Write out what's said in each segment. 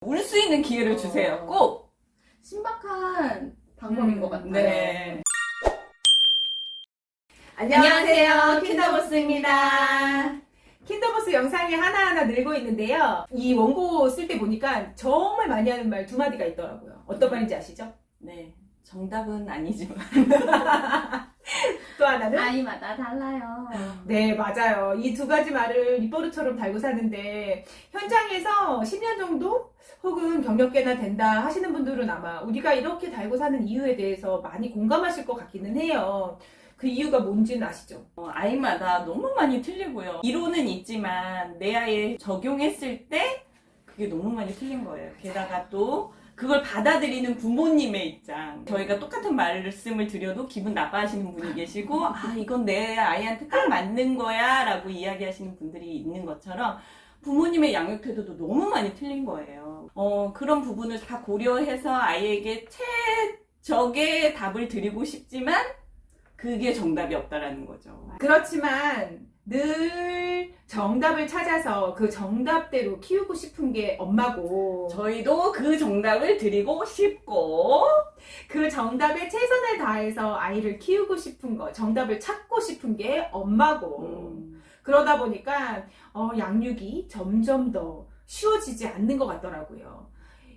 울 수 있는 기회를 주세요. 꼭. 신박한 방법인 것 같아요. 네. 안녕하세요. 킨더보스입니다. 킨더보스 영상이 하나하나 늘고 있는데요. 이 원고 쓸 때 보니까 정말 많이 하는 말 두 마디가 있더라고요. 어떤 말인지 아시죠? 네. 정답은 아니지만. 또 하나는? 아이마다 달라요. 네, 맞아요. 이 두 가지 말을 입버릇처럼 달고 사는데 현장에서 10년 정도 혹은 경력계나 된다 하시는 분들은 아마 우리가 이렇게 달고 사는 이유에 대해서 많이 공감하실 것 같기는 해요. 그 이유가 뭔지는 아시죠? 아이마다 너무 많이 틀리고요. 이론은 있지만 내 아이에 적용했을 때 그게 너무 많이 틀린 거예요. 게다가 또 그걸 받아들이는 부모님의 입장. 저희가 똑같은 말씀을 드려도 기분 나빠하시는 분이 계시고, 아, 이건 내 아이한테 딱 맞는 거야 라고 이야기하시는 분들이 있는 것처럼 부모님의 양육 태도도 너무 많이 틀린 거예요. 그런 부분을 다 고려해서 아이에게 최적의 답을 드리고 싶지만 그게 정답이 없다라는 거죠. 그렇지만 늘 정답을 찾아서 그 정답대로 키우고 싶은 게 엄마고 저희도 그 정답을 드리고 싶고 그 정답에 최선을 다해서 아이를 키우고 싶은 거, 정답을 찾고 싶은 게 엄마고 그러다 보니까 양육이 점점 더 쉬워지지 않는 것 같더라고요.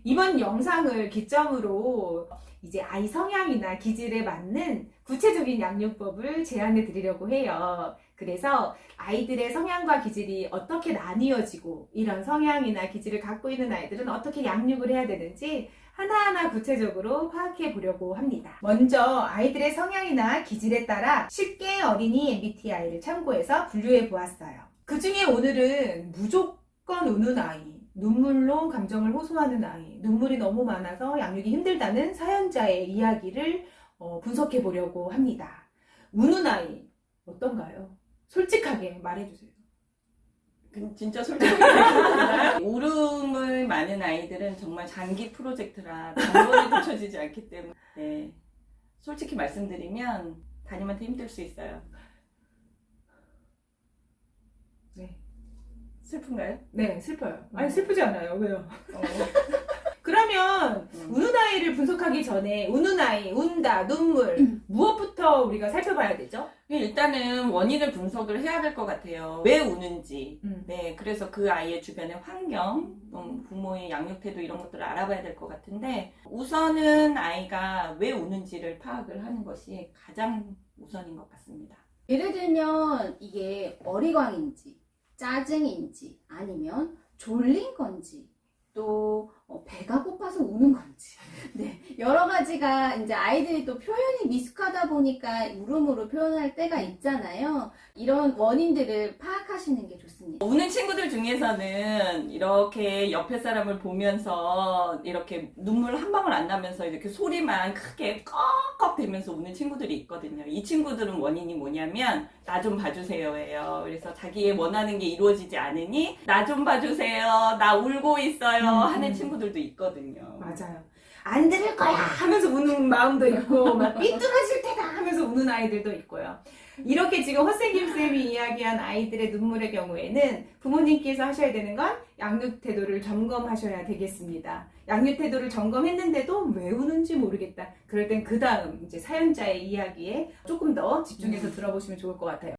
이번 영상을 기점으로 이제 아이 성향이나 기질에 맞는 구체적인 양육법을 제안해 드리려고 해요. 그래서 아이들의 성향과 기질이 어떻게 나뉘어지고 이런 성향이나 기질을 갖고 있는 아이들은 어떻게 양육을 해야 되는지 하나하나 구체적으로 파악해 보려고 합니다. 먼저 아이들의 성향이나 기질에 따라 쉽게 어린이 MBTI를 참고해서 분류해 보았어요. 그 중에 오늘은 무조건 우는 아이, 눈물로 감정을 호소하는 아이, 눈물이 너무 많아서 양육이 힘들다는 사연자의 이야기를 분석해 보려고 합니다. 우는 아이 어떤가요? 솔직하게 말해주세요. 진짜 솔직히 말씀드리나요? 울음을 많은 아이들은 정말 장기 프로젝트라 단번에 고쳐지지 않기 때문에 네. 솔직히 말씀드리면 담임한테 힘들 수 있어요. 네. 슬픈가요? 네, 슬퍼요. 아니, 슬프지 않아요. 왜요? 어. 그러면 우는 아이를 분석하기 전에 우는 아이, 운다, 눈물 무엇부터 우리가 살펴봐야 되죠? 일단은 원인을 분석을 해야 될 것 같아요. 왜 우는지. 음. 네, 그래서 그 아이의 주변의 환경, 부모의 양육 태도 이런 것들을 알아봐야 될 것 같은데 우선은 아이가 왜 우는지를 파악을 하는 것이 가장 우선인 것 같습니다. 예를 들면 이게 어리광인지 짜증인지 아니면 졸린 건지 또 배가 고파서 우는 건지 네 여러 가지가 이제 아이들이 또 표현이 미숙하다 보니까 울음으로 표현할 때가 있잖아요. 이런 원인들을 파악하시는 게 좋습니다. 우는 친구들 중에서는 이렇게 옆에 사람을 보면서 이렇게 눈물 한 방울 안 나면서 이렇게 소리만 크게 꺽꺽 대면서 우는 친구들이 있거든요. 이 친구들은 원인이 뭐냐면 나 좀 봐주세요예요. 그래서 자기의 원하는 게 이루어지지 않으니 나 좀 봐주세요. 나 울고 있어요. 하는 친구들도 있거든요. 맞아요. 안 들을 거야 하면서 우는 마음도 있고 막 삐뚤어질 테다 하면서 우는 아이들도 있고요. 이렇게 지금 허세김 쌤이 이야기한 아이들의 눈물의 경우에는 부모님께서 하셔야 되는 건 양육 태도를 점검하셔야 되겠습니다. 양육 태도를 점검했는데도 왜 우는지 모르겠다. 그럴 땐 그 다음 이제 사연자의 이야기에 조금 더 집중해서 들어보시면 좋을 것 같아요.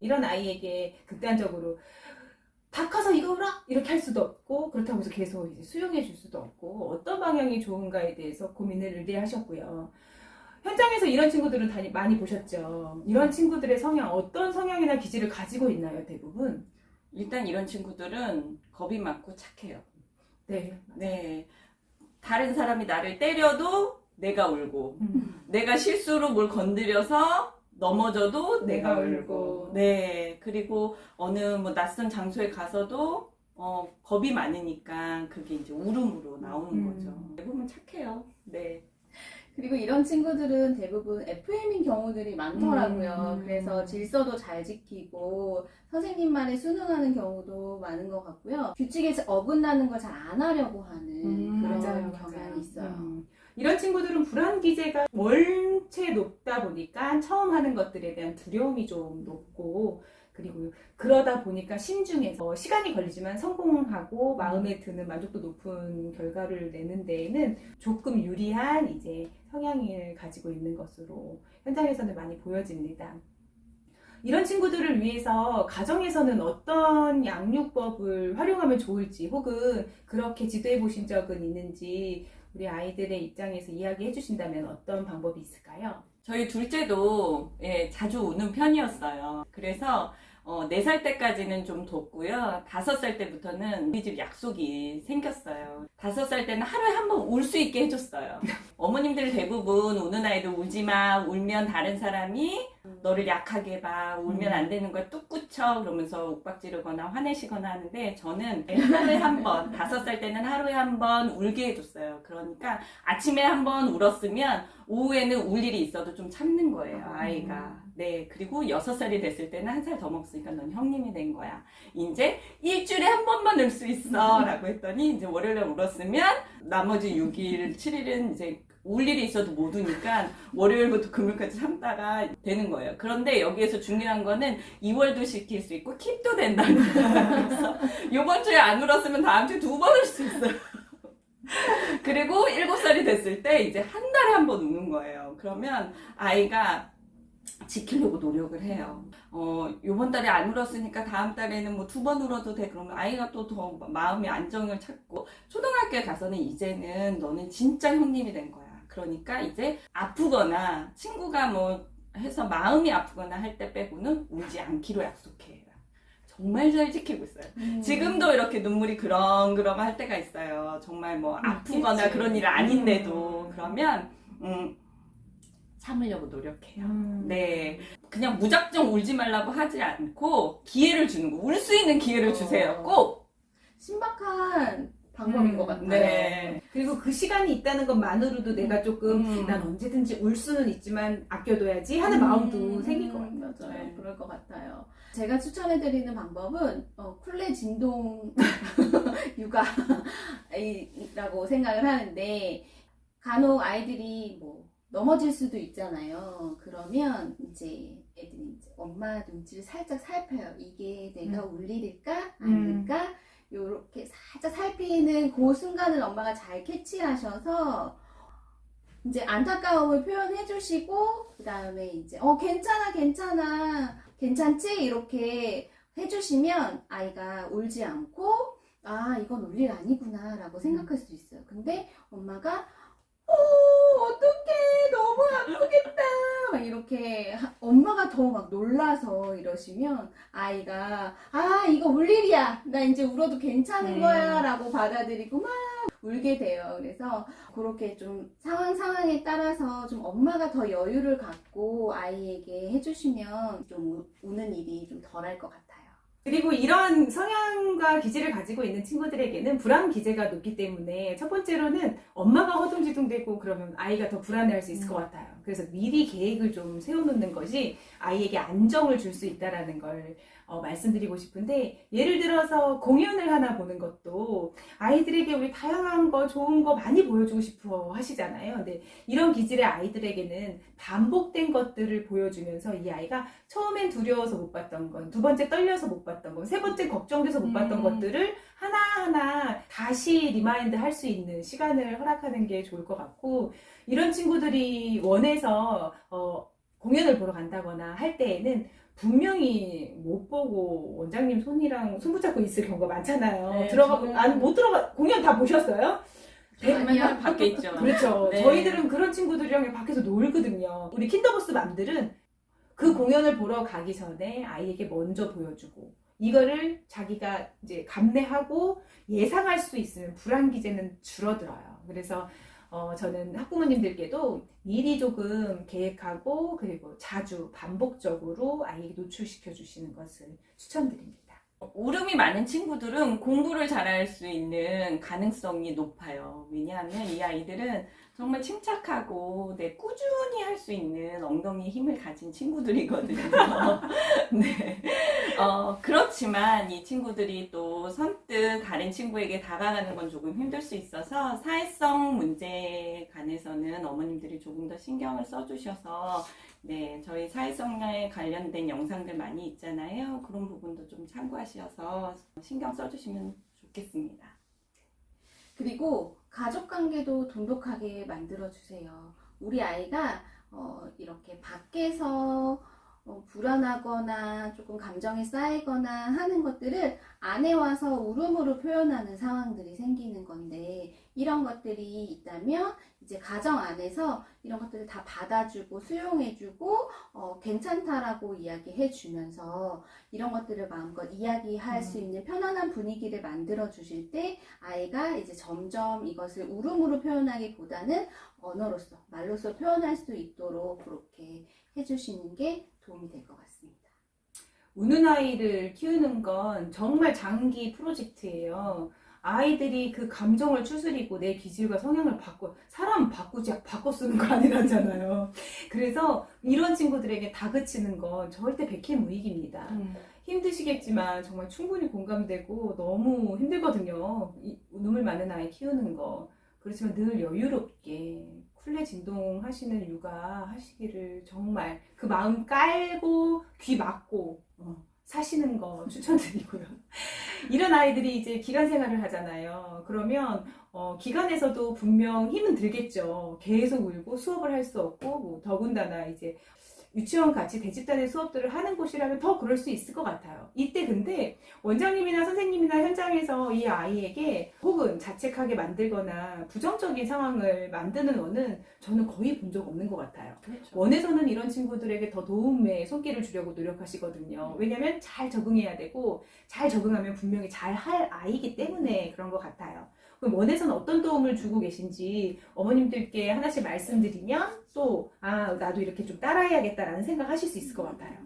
이런 아이에게 극단적으로 다 커서 이거 울어? 이렇게 할 수도 없고 그렇다고 해서 계속 이제 수용해 줄 수도 없고 어떤 방향이 좋은가에 대해서 고민을 의뢰하셨고요. 현장에서 이런 친구들은 많이 보셨죠. 이런 친구들의 성향, 어떤 성향이나 기질을 가지고 있나요, 대부분? 일단 이런 친구들은 겁이 많고 착해요. 네. 네. 다른 사람이 나를 때려도 내가 울고 내가 실수로 뭘 건드려서 넘어져도 내가 울고 네. 그리고 어느 뭐 낯선 장소에 가서도 겁이 많으니까 그게 이제 울음으로 나오는 거죠. 대부분 착해요. 네. 그리고 이런 친구들은 대부분 FM인 경우들이 많더라고요. 그래서 질서도 잘 지키고 선생님만에 순응하는 경우도 많은 것 같고요. 규칙에 어긋나는 걸 잘 안 하려고 하는 그런 맞아요, 경향이 맞아요. 있어요. 이런 친구들은 불안 기제가 원체 높다 보니까 처음 하는 것들에 대한 두려움이 좀 높고, 그리고 그러다 보니까 신중해서 시간이 걸리지만 성공하고 마음에 드는 만족도 높은 결과를 내는 데에는 조금 유리한 이제 성향을 가지고 있는 것으로 현장에서는 많이 보여집니다. 이런 친구들을 위해서 가정에서는 어떤 양육법을 활용하면 좋을지, 혹은 그렇게 지도해 보신 적은 있는지 우리 아이들의 입장에서 이야기해 주신다면 어떤 방법이 있을까요? 저희 둘째도 자주 우는 편이었어요. 그래서 4살 때까지는 좀 뒀고요. 5살 때부터는 우리 집 약속이 생겼어요. 5살 때는 하루에 한 번 울 수 있게 해줬어요. 어머님들 대부분 우는 아이들 울지 마. 울면 다른 사람이 너를 약하게 봐. 울면 안 되는 걸 뚝 굳혀. 그러면서 욱박지르거나 화내시거나 하는데 저는 하루에 한 번, 5살 때는 하루에 한 번 울게 해줬어요. 그러니까 아침에 한 번 울었으면 오후에는 울 일이 있어도 좀 참는 거예요, 아이가. 네, 그리고 6살이 됐을 때는 1살 더 먹었으니까 넌 형님이 된 거야. 이제 일주일에 한 번만 울 수 있어. 라고 했더니 이제 월요일에 울었으면 나머지 6일, 7일은 이제 울 일이 있어도 못 우니까 월요일부터 금요일까지 참다가 되는 거예요. 그런데 여기에서 중요한 거는 2월도 시킬 수 있고 킵도 된다는 거예요. 그래서 이번 주에 안 울었으면 다음 주에 2번 울 수 있어요. 그리고 7살이 됐을 때 이제 한 달에 한 번 우는 거예요. 그러면 아이가 지키려고 노력을 해요. 요번 달에 안 울었으니까 다음 달에는 뭐 2번 울어도 돼. 그러면 아이가 또 더 마음의 안정을 찾고, 초등학교에 가서는 이제는 너는 진짜 형님이 된 거야. 그러니까 이제 아프거나 친구가 뭐 해서 마음이 아프거나 할 때 빼고는 울지 않기로 약속해요. 정말 잘 지키고 있어요. 지금도 이렇게 눈물이 그렁그렁 할 때가 있어요. 정말 뭐 아프거나 있겠지. 그런 일 아닌데도. 그러면 참으려고 노력해요. 네. 그냥 무작정 울지 말라고 하지 않고 기회를 주는 거. 울 수 있는 기회를 주세요. 꼭. 신박한 방법인 것 같아요. 네. 그리고 그 시간이 있다는 것만으로도 내가 조금 난 언제든지 울 수는 있지만 아껴둬야지 하는 마음도 생길 것 같아요. 맞아요. 네. 그럴 것 같아요. 제가 추천해드리는 방법은 쿨레 진동 육아라고 생각을 하는데, 간혹 아이들이 뭐 넘어질 수도 있잖아요. 그러면 이제 애들이 이제 엄마 눈치를 살짝 살펴요. 이게 내가 울 일일까? 아닐까? 요렇게 살짝 살피는 그 순간을 엄마가 잘 캐치하셔서 이제 안타까움을 표현해 주시고, 그 다음에 이제 괜찮아 괜찮지? 이렇게 해주시면 아이가 울지 않고, 아 이건 울 일 아니구나 라고 생각할 수 있어요. 근데 엄마가 어떡해 너무 아프겠다 막 이렇게 엄마가 더 막 놀라서 이러시면 아이가 이거 울 일이야 나 이제 울어도 괜찮은 거야 라고 받아들이고 막 울게 돼요. 그래서 그렇게 좀 상황에 따라서 좀 엄마가 더 여유를 갖고 아이에게 해주시면 좀 우는 일이 좀 덜할 것 같아요. 그리고 이런 성향과 기질을 가지고 있는 친구들에게는 불안 기제가 높기 때문에 첫 번째로는 엄마가 허둥지둥대고 그러면 아이가 더 불안해할 수 있을 것 같아요. 그래서 미리 계획을 좀 세워놓는 것이 아이에게 안정을 줄 수 있다라는 걸 말씀드리고 싶은데, 예를 들어서 공연을 하나 보는 것도 아이들에게 우리 다양한 거 좋은 거 많이 보여주고 싶어 하시잖아요. 근데 이런 기질의 아이들에게는 반복된 것들을 보여주면서 이 아이가 처음엔 두려워서 못 봤던 건, 두 번째 떨려서 못 봤던 건, 세 번째 걱정돼서 못 봤던 것들을 하나하나 다시 리마인드 할 수 있는 시간을 허락하는 게 좋을 것 같고, 이런 친구들이 원해서 공연을 보러 간다거나 할 때에는 분명히 못 보고 원장님 손이랑 손 붙잡고 있을 경우가 많잖아요. 네, 못 들어가, 공연 다 보셨어요? 아니요, 밖에 있죠. 그렇죠. 네. 저희들은 그런 친구들이랑 밖에서 놀거든요. 우리 킨더버스 맘들은 그 공연을 보러 가기 전에 아이에게 먼저 보여주고, 이거를 자기가 이제 감내하고 예상할 수 있으면 불안 기제는 줄어들어요. 그래서 저는 학부모님들께도 미리 조금 계획하고, 그리고 자주 반복적으로 아이에게 노출시켜 주시는 것을 추천드립니다. 울음이 많은 친구들은 공부를 잘할 수 있는 가능성이 높아요. 왜냐하면 이 아이들은 정말 침착하고 꾸준히 할 수 있는 엉덩이 힘을 가진 친구들이거든요. 네. 그렇지만 이 친구들이 또 선뜻 다른 친구에게 다가가는 건 조금 힘들 수 있어서 사회성 문제에 관해서는 어머님들이 조금 더 신경을 써주셔서 네, 저희 사회성에 관련된 영상들 많이 있잖아요. 그런 부분도 좀 참고하셔서 신경 써주시면 좋겠습니다. 그리고 가족 관계도 돈독하게 만들어 주세요. 우리 아이가 이렇게 밖에서 불안하거나 조금 감정이 쌓이거나 하는 것들을 안에 와서 울음으로 표현하는 상황들이 생기는 건데, 이런 것들이 있다면 이제 가정 안에서 이런 것들을 다 받아주고 수용해주고 괜찮다라고 이야기해주면서 이런 것들을 마음껏 이야기할 수 있는 편안한 분위기를 만들어 주실 때 아이가 이제 점점 이것을 울음으로 표현하기보다는 언어로서, 말로서 표현할 수 있도록 그렇게 해주시는 게 도움이 될 것 같습니다. 우는 아이를 키우는 건 정말 장기 프로젝트예요. 아이들이 그 감정을 추스리고 내 기질과 성향을 사람 바꾸지, 바꿔 쓰는 거 아니라잖아요. 그래서 이런 친구들에게 다그치는 건 절대 백해무익입니다. 힘드시겠지만 정말 충분히 공감되고 너무 힘들거든요. 눈물 많은 아이 키우는 거. 그렇지만 늘 여유롭게 쿨레 진동하시는 육아 하시기를 정말 그 마음 깔고 귀 막고 사시는 거 추천드리고요. 이런 아이들이 이제 기간 생활을 하잖아요. 그러면 기간에서도 분명 힘은 들겠죠. 계속 울고 수업을 할 수 없고 뭐 더군다나 이제 유치원 같이 대집단의 수업들을 하는 곳이라면 더 그럴 수 있을 것 같아요. 이때 근데 원장님이나 선생님이나 현장에서 이 아이에게 혹은 자책하게 만들거나 부정적인 상황을 만드는 원은 저는 거의 본 적 없는 것 같아요. 그렇죠. 원에서는 이런 친구들에게 더 도움의 손길을 주려고 노력하시거든요. 왜냐하면 잘 적응해야 되고 잘 적응하면 분명히 잘 할 아이이기 때문에 그런 것 같아요. 그럼 원에서는 어떤 도움을 주고 계신지 어머님들께 하나씩 말씀드리면 또 나도 이렇게 좀 따라해야겠다라는 생각하실 수 있을 것 같아요.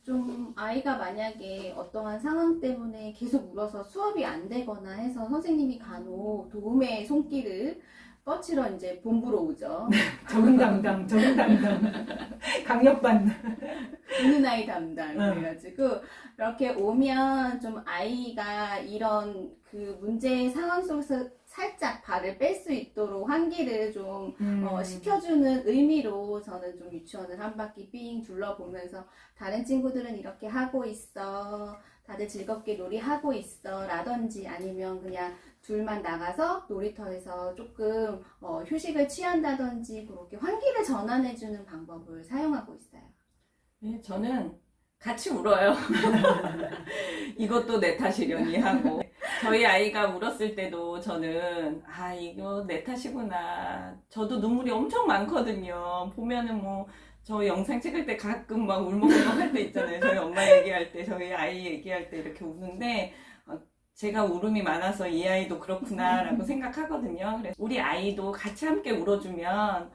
좀 아이가 만약에 어떠한 상황 때문에 계속 울어서 수업이 안 되거나 해서 선생님이 간혹 도움의 손길을 뻗치러 이제 본부로 오죠. 적응 담당 강력반. 우는 아이 담당 그래가지고 이렇게 오면 좀 아이가 이런 그 문제 상황 속에서 살짝 발을 뺄 수 있도록 환기를 좀 시켜주는 의미로 저는 좀 유치원을 한 바퀴 삥 둘러보면서 다른 친구들은 이렇게 하고 있어, 다들 즐겁게 놀이하고 있어 라든지, 아니면 그냥 둘만 나가서 놀이터에서 조금 휴식을 취한다든지 그렇게 환기를 전환해주는 방법을 사용하고 있어요. 네, 저는 같이 울어요. 이것도 내 탓이려니 하고. 저희 아이가 울었을 때도 저는 이거 내 탓이구나. 저도 눈물이 엄청 많거든요. 보면은 뭐 저 영상 찍을 때 가끔 막 울먹울먹 할 때 있잖아요. 저희 엄마 얘기할 때, 저희 아이 얘기할 때 이렇게 우는데 제가 울음이 많아서 이 아이도 그렇구나라고 생각하거든요. 그래서 우리 아이도 같이 함께 울어주면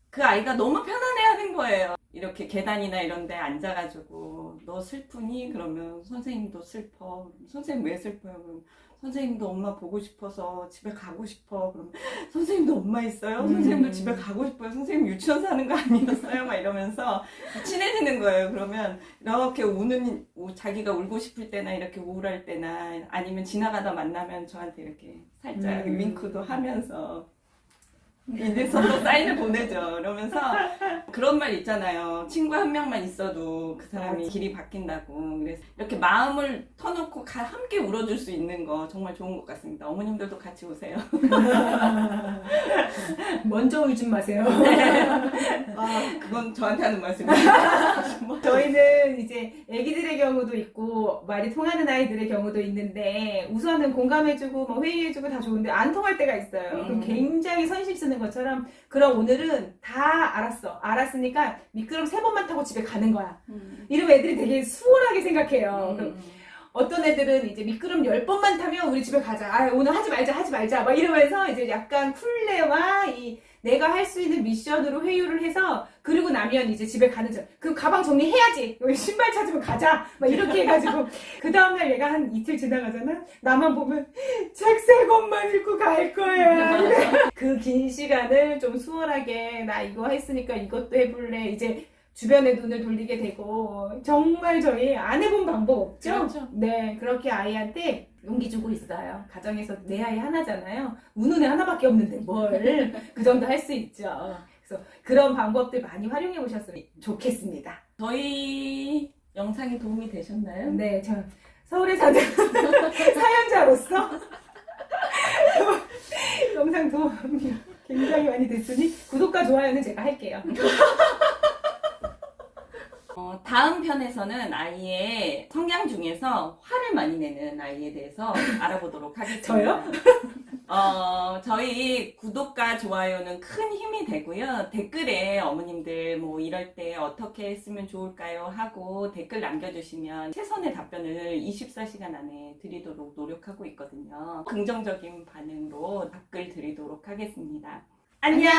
그 아이가 너무 편안해하는 거예요. 이렇게 계단이나 이런 데 앉아가지고 너 슬프니? 그러면 선생님도 슬퍼. 선생님 왜 슬퍼요? 그럼 선생님도 엄마 보고 싶어서 집에 가고 싶어. 그럼 선생님도 엄마 있어요? 선생님도 집에 가고 싶어요. 선생님 유치원 사는 거 아니었어요? 막 이러면서 친해지는 거예요. 그러면 이렇게 자기가 울고 싶을 때나 이렇게 우울할 때나 아니면 지나가다 만나면 저한테 이렇게 살짝 윙크도 하면서 이제 서로 사인을 보내죠. 그러면서 그런 말 있잖아요. 친구 한 명만 있어도 그 사람이 길이 바뀐다고. 그래서 이렇게 마음을 터놓고 함께 울어줄 수 있는 거 정말 좋은 것 같습니다. 어머님들도 같이 오세요. 먼저 울지 마세요. 그건 저한테 하는 말씀입니다. 저희는 이제 애기들의 경우도 있고 말이 통하는 아이들의 경우도 있는데 우선은 공감해주고 뭐 회의해주고 다 좋은데 안 통할 때가 있어요. 그럼 굉장히 선심 쓰는 것처럼 그럼 오늘은 다 알았으니까 미끄럼 3번만 타고 집에 가는 거야. 이러면 애들이 되게 수월하게 생각해요. 그럼 어떤 애들은 이제 미끄럼 10번만 타면 우리 집에 가자. 오늘 하지 말자. 막 이러면서 이제 약간 쿨레와 이 내가 할 수 있는 미션으로 회유를 해서 그리고 나면 이제 집에 가는 중. 그 가방 정리해야지. 여기 신발 찾으면 가자. 막 이렇게 해가지고 그 다음날 얘가 한 이틀 지나가잖아. 나만 보면 책 세 권만 읽고 갈 거야. 그 긴 시간을 좀 수월하게 나 이거 했으니까 이것도 해볼래. 이제 주변에 눈을 돌리게 되고 정말 저희 안 해본 방법 없죠? 그렇죠. 네, 그렇게 아이한테 용기 주고 있어요. 가정에서 내 아이 하나잖아요. 우는 애 하나밖에 없는데 뭘 그 정도 할 수 있죠. 그래서 그런 방법들 많이 활용해 보셨으면 좋겠습니다. 저희 영상이 도움이 되셨나요? 네, 저 서울에 사는 사연자로서 영상 도움이 굉장히 많이 됐으니 구독과 좋아요는 제가 할게요. 다음 편에서는 아이의 성향 중에서 화를 많이 내는 아이에 대해서 알아보도록 하겠습니다. 저요? 저희 구독과 좋아요는 큰 힘이 되고요. 댓글에 어머님들 뭐 이럴 때 어떻게 했으면 좋을까요? 하고 댓글 남겨주시면 최선의 답변을 24시간 안에 드리도록 노력하고 있거든요. 긍정적인 반응으로 답글 드리도록 하겠습니다. 안녕!